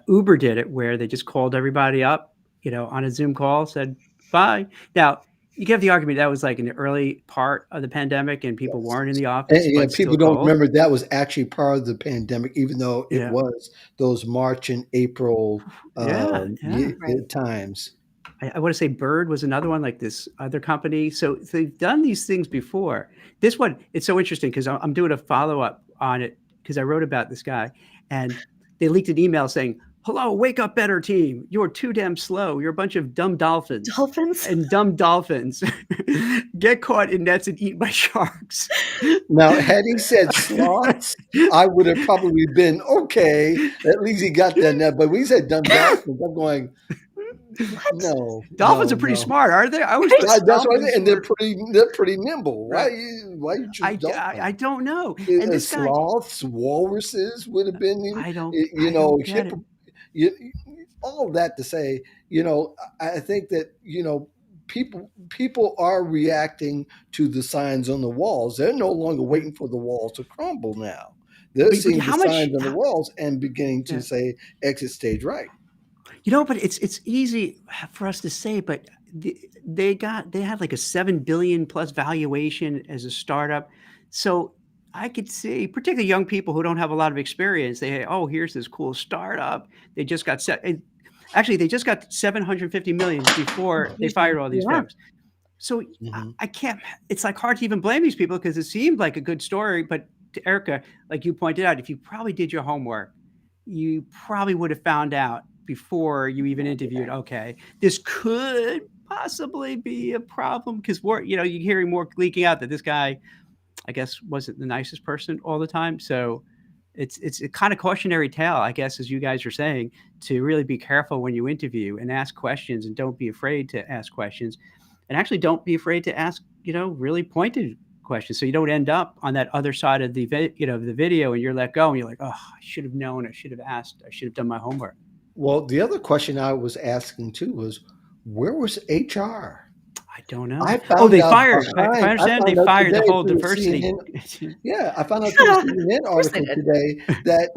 Uber did it, where they just called everybody up, on a Zoom call, said bye. Now, you can have the argument that was like in the early part of the pandemic and people weren't in the office, And, but still people don't called. remember that was actually part of the pandemic, even though it Yeah. was those March and April Yeah. Yeah. Right. times. I want to say Bird was another one, like this other company. So they've done these things before. This one, it's so interesting because I'm doing a follow up on it because I wrote about this guy, and they leaked an email saying, "Hello, wake up, better team. You're too damn slow. You're a bunch of dumb dolphins." Dolphins? And dumb dolphins get caught in nets and eaten by sharks. Now, had he said sloths, I would have probably been okay. At least he got that net. But when he said dumb dolphins, I'm going, What? no, Dolphins no, are pretty no. smart, aren't they? I always Right? thought That's what I think, dolphins and were they're pretty nimble. right. Why you choose I dolphins? don't know. And this guy, Sloths, walruses would have been, I don't get it. you, all of that to say, I think that people are reacting to the signs on the walls. They're no longer Yeah. waiting for the walls to crumble now. They're But seeing the how much? signs on the walls and beginning to Yeah. say exit stage right. But it's easy for us to say, but they had like a 7 billion plus valuation as a startup. So I could see, particularly young people who don't have a lot of experience, oh, here's this cool startup. They just got set. Actually, they just got 750 million before they Usually. fired all these Yeah. folks. So Mhm. I can't. It's like hard to even blame these people because it seemed like a good story. But to Erica, like you pointed out, if you probably did your homework, you probably would have found out before you even interviewed. Okay, this could possibly be a problem because you're hearing more leaking out that this guy, I guess, wasn't the nicest person all the time. So it's a kind of cautionary tale, I guess, as you guys are saying, to really be careful when you interview and ask questions, and don't be afraid to ask questions, and actually don't be afraid to ask really pointed questions, so you don't end up on that other side of the video, and you're let go, and you're like, oh, I should have known, I should have asked, I should have done my homework. Well, the other question I was asking too was, where was HR? I don't know. I Oh, found they out fired. If I behind. I understand, they found out fired the today whole through diversity. CNN. Yeah, I found out through a CNN Of course they article did. today that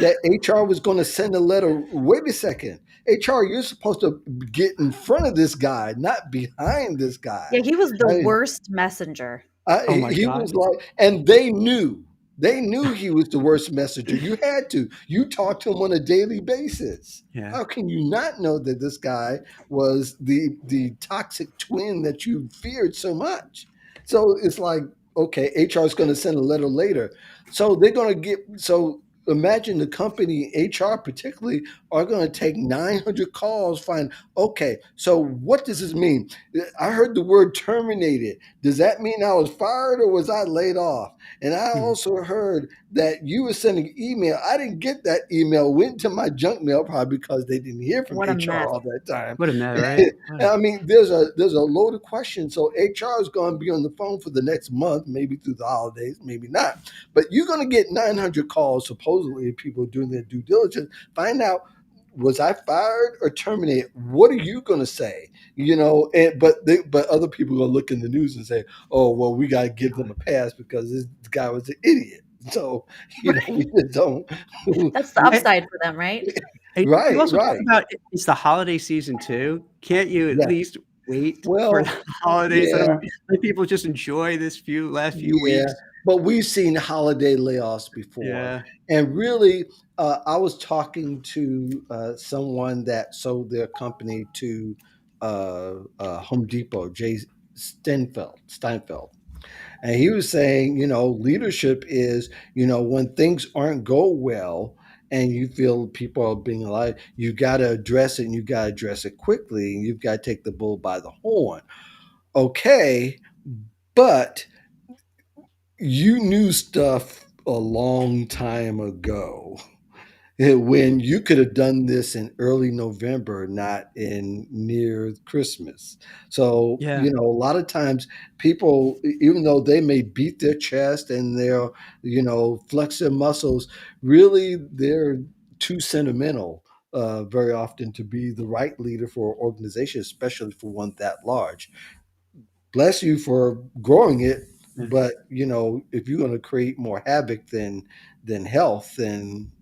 that HR was going to send a letter. Wait a second, HR, you're supposed to get in front of this guy, not behind this guy. Yeah, he was the I mean, worst messenger. Oh my he was god. like, and they knew he was the worst messenger. You had to. You talked to him on a daily basis. Yeah. How can you not know that this guy was the toxic twin that you feared so much? So it's like, okay, HR is going to send a letter later. So they're going to get so. Imagine the company, HR particularly, are going to take 900 calls. Find, okay, so what does this mean? I heard the word terminated. Does that mean I was fired or was I laid off? And I Mhm. also heard that you were sending email. I didn't get that email. Went to my junk mail probably because they didn't hear from What a HR mess. all that time. What a mess, right? I mean, there's a load of questions. So HR is going to be on the phone for the next month, maybe through the holidays, maybe not. But you're going to get 900 calls, supposedly people doing their due diligence. Find out, was I fired or terminated? What are you going to say? But other people are going to look in the news and say, oh, well, we got to give them a pass because this guy was an idiot. So we Right. just don't. That's the upside for them, right? And you Right, also talk right, about it's the holiday season too. Can't you at yeah. least wait for Well, the holidays? yeah, Let people just enjoy this last few yeah, weeks. but we've seen holiday layoffs before, Yeah. and really, I was talking to someone that sold their company to Home Depot, Jay Steinfeld, and he was saying, leadership is, when things aren't go well. And you feel people are being alive, you got to address it, and you got to address it quickly, and you've got to take the bull by the horn. Okay, but you knew stuff a long time ago when you could have done this in early November, not in near Christmas. So, Yeah. a lot of times people, even though they may beat their chest and they'll, flex their muscles, really they're too sentimental very often to be the right leader for an organization, especially for one that large. Bless you for growing it, Yeah. but if you're going to create more havoc than health, then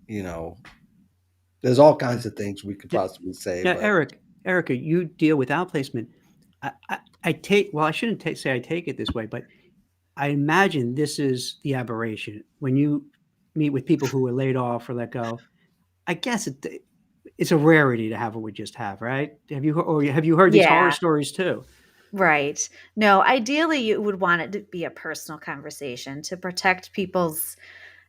there's all Yeah. kinds of things we could Yeah. possibly say. Yeah, But Eric. Erica, you deal with outplacement. I take, well, I shouldn't say I take it this way, but I imagine this is the aberration. When you meet with people who were laid off or let go, I guess it's a rarity to have what we just have, right? Have you heard these horror Yeah. stories too? Right. No, ideally, you would want it to be a personal conversation to protect people's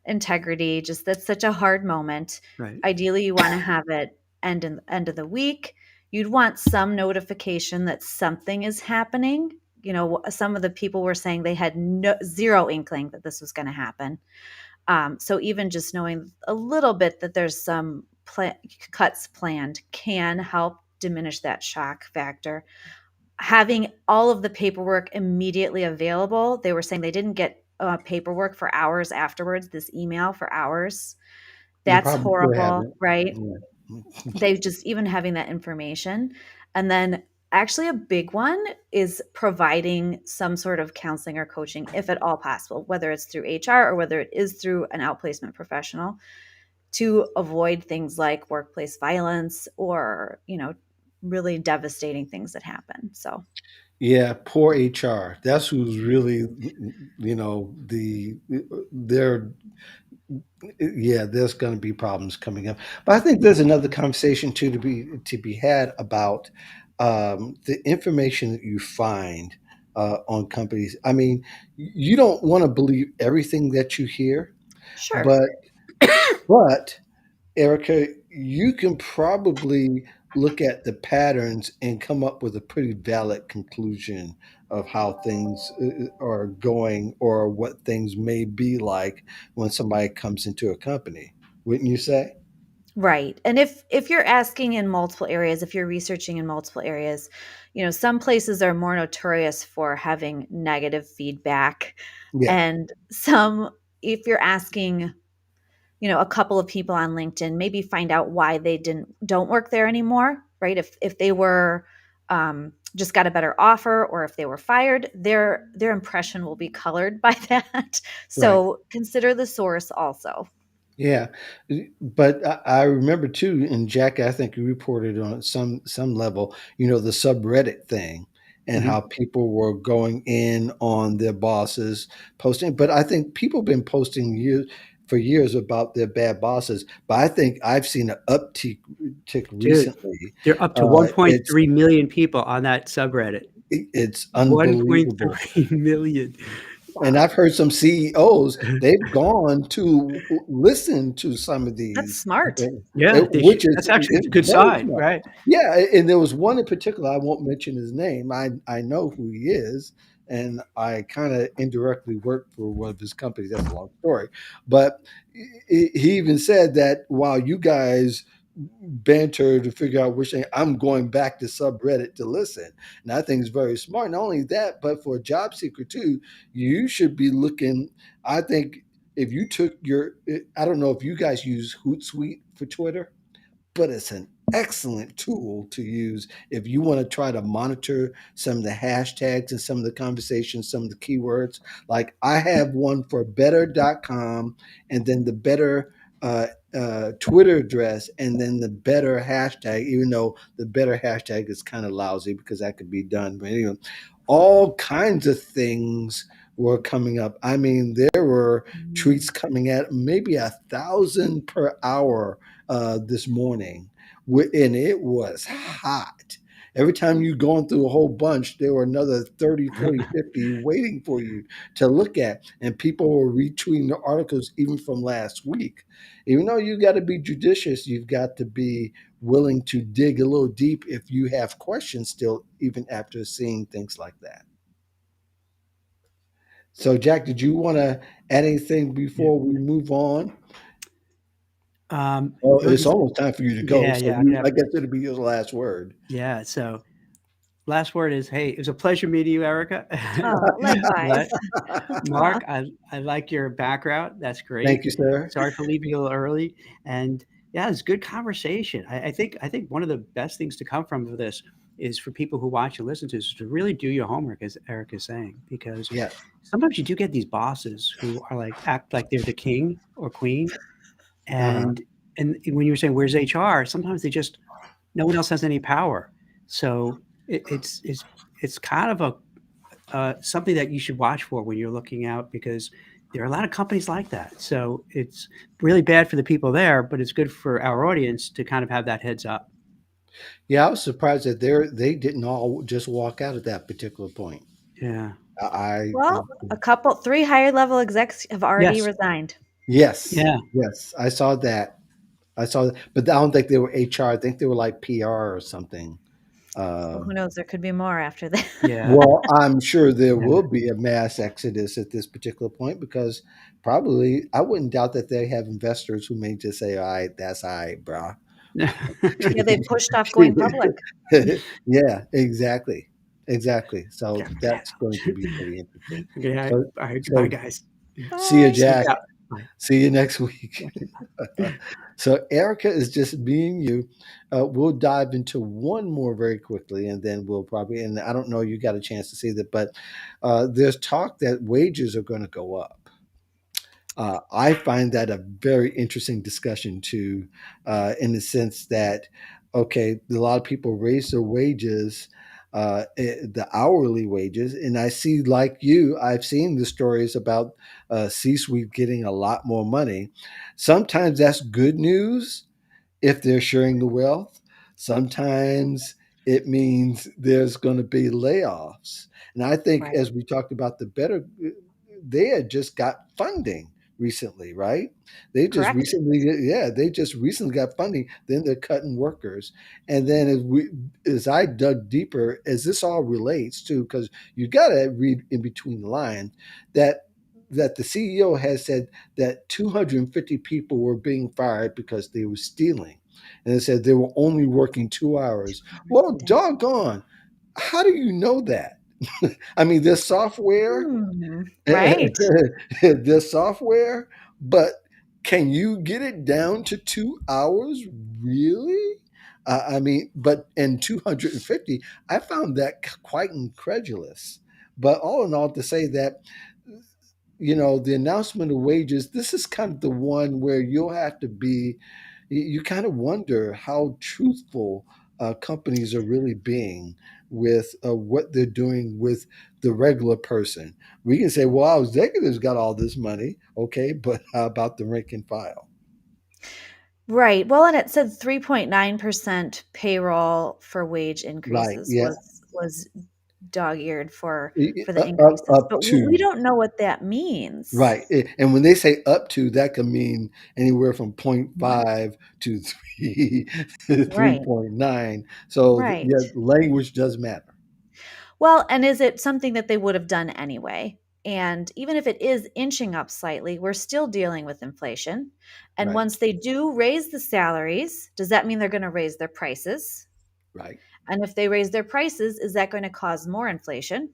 integrity. Just that's such a hard moment. Right. Ideally, you want to have it end of the week. You'd want some notification that something is happening. Some of the people were saying they had zero inkling that this was going to happen. So even just knowing a little bit that there's some cuts planned can help diminish that shock factor. Having all of the paperwork immediately available, they were saying they didn't get paperwork for hours afterwards, this email for hours. You That's probably still have horrible, it. right? Yeah. They just even having that information. And then actually a big one is providing some sort of counseling or coaching, if at all possible, whether it's through HR or whether it is through an outplacement professional, to avoid things like workplace violence or, really devastating things that happen. So Yeah, poor HR. That's who's really, they're yeah, there's going to be problems coming up. But I think there's another conversation too to be had about the information that you find on companies. I mean, you don't want to believe everything that you hear, sure. but but Erica, you can probably look at the patterns and come up with a pretty valid conclusion of how things are going or what things may be like when somebody comes into a company. Wouldn't you say? Right. And if you're asking in multiple areas, if you're researching in multiple areas, some places are more notorious for having negative feedback. Yeah, And some, if you're asking, a couple of people on LinkedIn, maybe find out why they don't work there anymore, right? If they were just got a better offer or if they were fired, their impression will be colored by that. right. So consider the source also. Yeah, but I remember too, and Jack, I think you reported on some level, the subreddit thing and Hmm. how people were going in on their bosses, posting. But I think people have been posting for years about their bad bosses. But I think I've seen an uptick Dude, recently. they're up to It's 1.3 million people on that subreddit. it's unbelievable. 1.3 million. And Wow. I've heard some CEOs, they've gone to listen to some of That's these, smart. Yeah, which that's is actually it's a good very sign, smart. right? Yeah, and there was one in particular, I won't mention his name. I know who he is, and I kind of indirectly worked for one of his companies. That's a long story. But he even said that while you guys banter to figure out which thing, I'm going back to subreddit to listen. And I think it's very smart. Not only that, but for a job seeker too, you should be looking. I think if you took I don't know if you guys use Hootsuite for Twitter, but it's an excellent tool to use if you want to try to monitor some of the hashtags and some of the conversations, some of the keywords. Like I have one for better.com and then the better Twitter address and then the better hashtag, even though the better hashtag is kind of lousy because that could be done. But anyway, all kinds of things were coming up. I mean, there were tweets coming at maybe 1,000 per hour this morning, and it was hot. Every time you going through a whole bunch, there were another 30, 40, 50 waiting for you to look at. And people were retweeting the articles even from last week. Even though you got to be judicious, you've got to be willing to dig a little deep if you have questions still, even after seeing things like that. So, Jack, did you want to add anything Yeah. before we move on? Um, Well, it it's was, almost time for you to go. yeah, So, yeah, yeah, I guess it'll be your last word. yeah. So last word is, hey, it was a pleasure meeting you, Erica. Oh, likewise. But Mark, I like your background. That's Thank great. you, sir. Sorry for leaving you a little early. And yeah, it's good conversation. I think one of the best things to come from this is for people who watch and listen to this is to really do your homework, as Eric is saying, because Yes. sometimes you do get these bosses who are like act like they're the king or queen, Uh-huh. and when you were saying where's HR, sometimes they just no one else has any power. So it's kind of a something that you should watch for when you're looking out, because there are a lot of companies like that. So it's really bad for the people there, but it's good for our audience to kind of have that heads up. Yeah, I was surprised that they didn't all just walk out at that particular point. Yeah. Well, three higher level execs have already Yes. resigned. Yes, Yeah. yes, I saw that. I saw that, but I don't think they were HR. I think they were like PR or something. Well, who Um, knows? There could be more after that. Yeah. well, I'm sure there Yeah. will be a mass exodus at this particular point because probably I wouldn't doubt that they have investors who may just say, "All right, that's all right, bro." Yeah, they pushed off going public. Yeah, exactly, exactly. So Okay. that's going to be pretty interesting. Okay. All So, right. Goodbye, so guys. see you, Bye. Sleep Jack. out. Bye. See you next week. Okay. Bye. So, Erica is just me and you. We'll dive into one more very quickly, and then we'll probably, and I don't know, you got a chance to see that, but there's talk that wages are going to go up. I find that a very interesting discussion too, in the sense that, okay, a lot of people raise their wages, the hourly wages, and I see, like you, I've seen the stories about C-suite getting a lot more money. Sometimes that's good news if they're sharing the wealth. Sometimes it means there's going to be layoffs. And I think, Right. as we talked about, they had just got funding recently, right? They just Correct. recently, yeah, they just recently got funding. Then they're cutting workers, and then as I dug deeper, as this all relates to, because you got to read in between the lines that the CEO has said that 250 people were being fired because they were stealing, and it said they were only working 2 hours. 2 hours a Well, day. doggone, how do you know that? I mean, there's software, Right. there's software, but can you get it down to 2 hours? Really? I mean, but in 250, I found that quite incredulous. But all in all, to say that, the announcement of wages, this is kind of the one where you'll have to be, you kind of wonder how truthful companies are really being with what they're doing with the regular person. We can say, well, our executives got all this money, okay, but how about the rank and file? Right. Well, and it said 3.9% payroll for wage Right, increases yeah. was dog-eared for the Up increases, but we to. don't know what that means. Right. And when they say up to, that can mean anywhere from point Right. 0.5 to 3, Right. 3.9. So, Right. yeah, language does matter. Well, and is it something that they would have done anyway? And even if it is inching up slightly, we're still dealing with inflation. And Right. once they do raise the salaries, does that mean they're going to raise their prices? Right. And if they raise their prices, is that going to cause more inflation?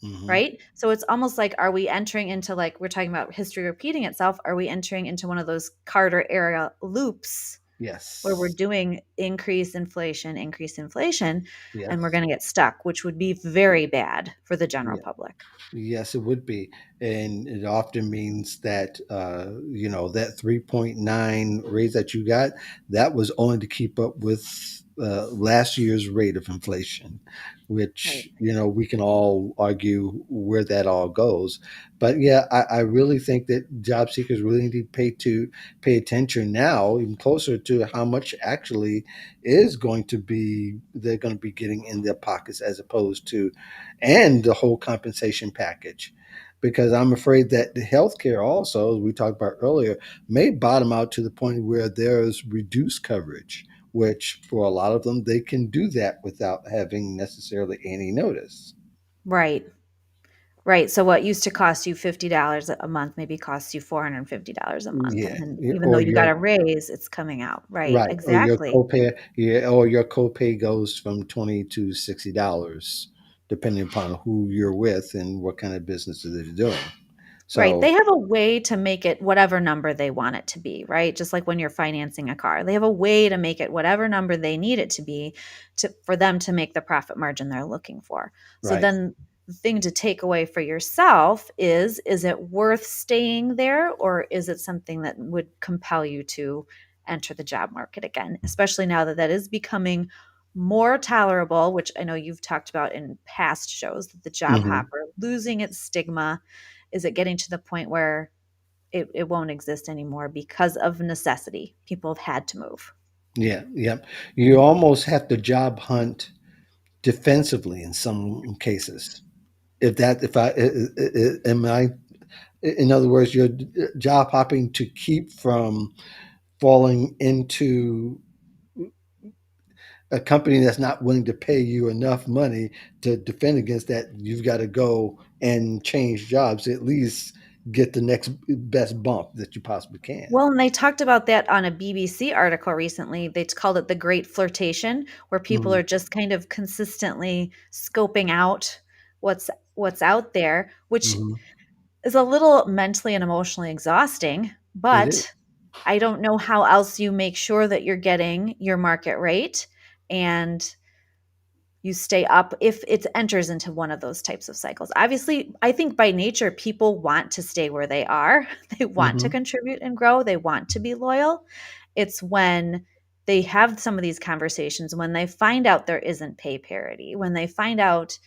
Hmm. Right? So it's almost like, are we entering into, like, we're talking about history repeating itself? Are we entering into one of those Carter era loops where we're Yes. doing increase inflation, and we're Yes. going to get stuck, which would be very bad for the general Yeah. public? Yes, it would be. And it often means that, that 3.9 raise that you got, that was only to keep up with last year's rate of inflation, Right. which, we can all argue where that all goes. But yeah, I really think that job seekers really need to pay attention now, even closer to how much actually is going to be, they're going to be getting in their pockets as opposed to, and the whole compensation package. Because I'm afraid that the healthcare also, as we talked about earlier, may bottom out to the point where there's reduced coverage, which for a lot of them, they can do that without having necessarily any notice. Right. Right. So what used to cost you $50 a month maybe costs you $450 a month. Yeah. And then Yeah, even though or you got your a raise, it's coming out. Right. right, or your Exactly. copay, yeah, or your copay goes from $20 to $60, depending upon who you're with and what kind of business they're doing. Right. So, They have a way to make it whatever number they want it to be, right? Just like when you're financing a car. They have a way to make it whatever number they need it to be for them to make the profit margin they're looking for. So right, then the thing to take away for yourself is it worth staying there, or is it something that would compel you to enter the job market again, especially now that that is becoming more tolerable, which I know you've talked about in past shows, that the job Hmm. hopper losing its stigma? Is it getting to the point where it won't exist anymore because of necessity? People have had to move. Yeah, yeah. You almost have to job hunt defensively in some cases. Am I, in other words, you're job hopping to keep from falling into a company that's not willing to pay you enough money to defend against that. You've got to go and change jobs to at least get the next best bump that you possibly can. Well, and they talked about that on a BBC article recently. They called it the great flirtation, where people Hmm. are just kind of consistently scoping out what's out there, which Hmm. is a little mentally and emotionally exhausting, It is. but I don't know how else you make sure that you're getting your market rate and you stay up if it enters into one of those types of cycles. Obviously, I think by nature, people want to stay where they are. They want to Hmm. contribute and grow. They want to be loyal. It's when they have some of these conversations, when they find out there isn't pay parity, when they find out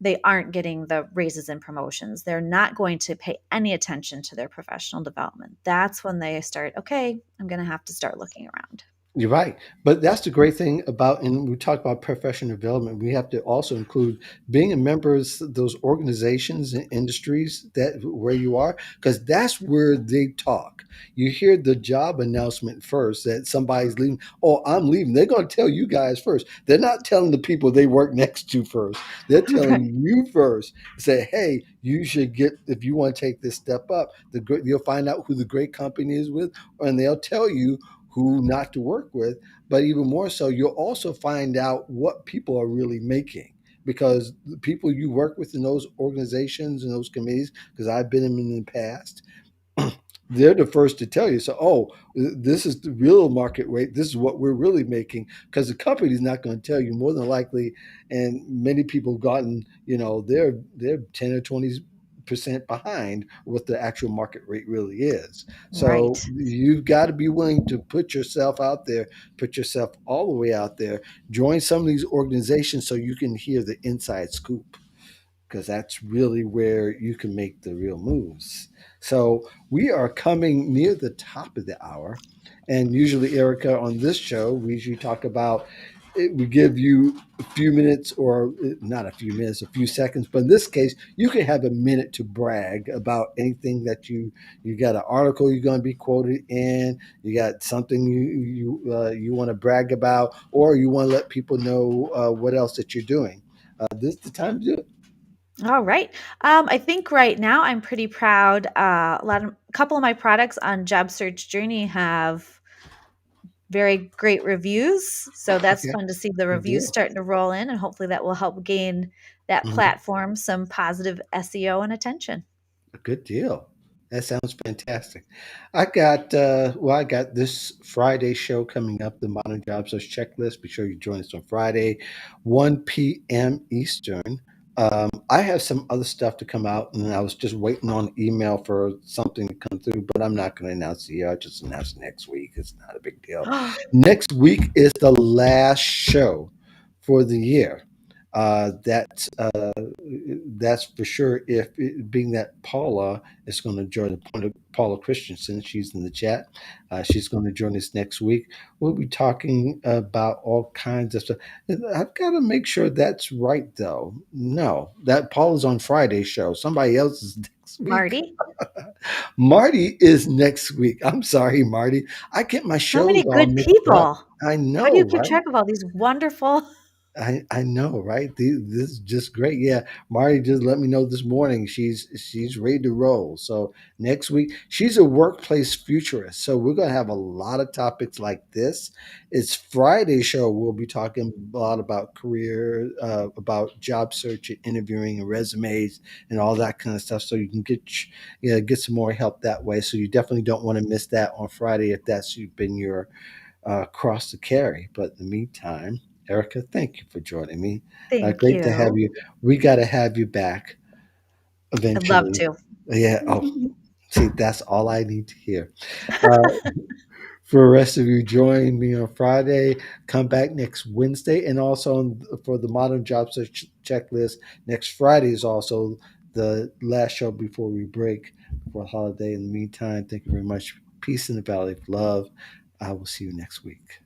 they aren't getting the raises and promotions, they're not going to pay any attention to their professional development. That's when they start, okay, I'm going to have to start looking around. You're right. But that's the great thing about, and we talk about professional development, we have to also include being a member of those organizations and industries that where you are, because that's where they talk. You hear the job announcement first that somebody's leaving. Oh, I'm leaving. They're going to tell you guys first. They're not telling the people they work next to first. They're telling Right. you first. Say, hey, you should get, if you want to take this step up, you'll find out who the great company is with, and they'll tell you who not to work with. But even more so, you'll also find out what people are really making, because the people you work with in those organizations and those committees, because I've been in them in the past, they're the first to tell you. So, oh, this is the real market rate. This is what we're really making, because the company's not going to tell you more than likely. And many people have gotten, they're 10 or 20% behind what the actual market rate really is. So Right. you've got to be willing to put yourself out there, put yourself all the way out there, join some of these organizations so you can hear the inside scoop, because that's really where you can make the real moves. So we are coming near the top of the hour. And usually, Erica, on this show, we usually talk about it, we give you a few minutes, or not a few minutes, a few seconds. But in this case, you can have a minute to brag about anything that you got an article you're going to be quoted in, you got something you want to brag about, or you want to let people know what else that you're doing. This is the time to do it. All right. I think right now I'm pretty proud. A couple of my products on Job Search Journey have very great reviews. So that's Okay. fun to see the Good reviews deal. starting to roll in, and hopefully that will help gain that Mhm. platform some positive SEO and attention. A good deal. That sounds fantastic. I got this Friday show coming up, the Modern Job Search Checklist. Be sure you join us on Friday, 1 p.m. Eastern. I have some other stuff to come out, and I was just waiting on email for something to come through, but I'm not going to announce it here. I'll just announce it next week. It's not a big deal. Next week is the last show for the year. That's for sure. Being that Paula is going to join the point of Paula Christensen, she's in the chat. She's going to join us next week. We'll be talking about all kinds of stuff. And I've got to make sure that's right, though. No, that Paula's on Friday's show. Somebody else is next week. Marty, Marty is next week. I'm sorry, Marty. I get my so shows many all good mixed up. people. I How do know, you keep right? track of all these wonderful? I know, right? This is just great. Yeah, Marty just let me know this morning she's ready to roll. So next week she's a workplace futurist. So we're gonna have a lot of topics like this. It's Friday show. We'll be talking a lot about career, about job search and interviewing and resumes and all that kind of stuff. So you can get some more help that way. So you definitely don't want to miss that on Friday if that's been your cross to carry. But in the meantime, Erica, thank you for joining me. Thank Great to have you. you. We got to have you back I'd love eventually. to. Yeah. Oh, see, that's all I need to hear. Uh, For the rest of you, join me on Friday. Come back next Wednesday, and also for the Modern Job Search Checklist, next Friday is also the last show before we break for holiday. In the meantime, thank you very much. Peace in the Valley of Love. I will see you next week.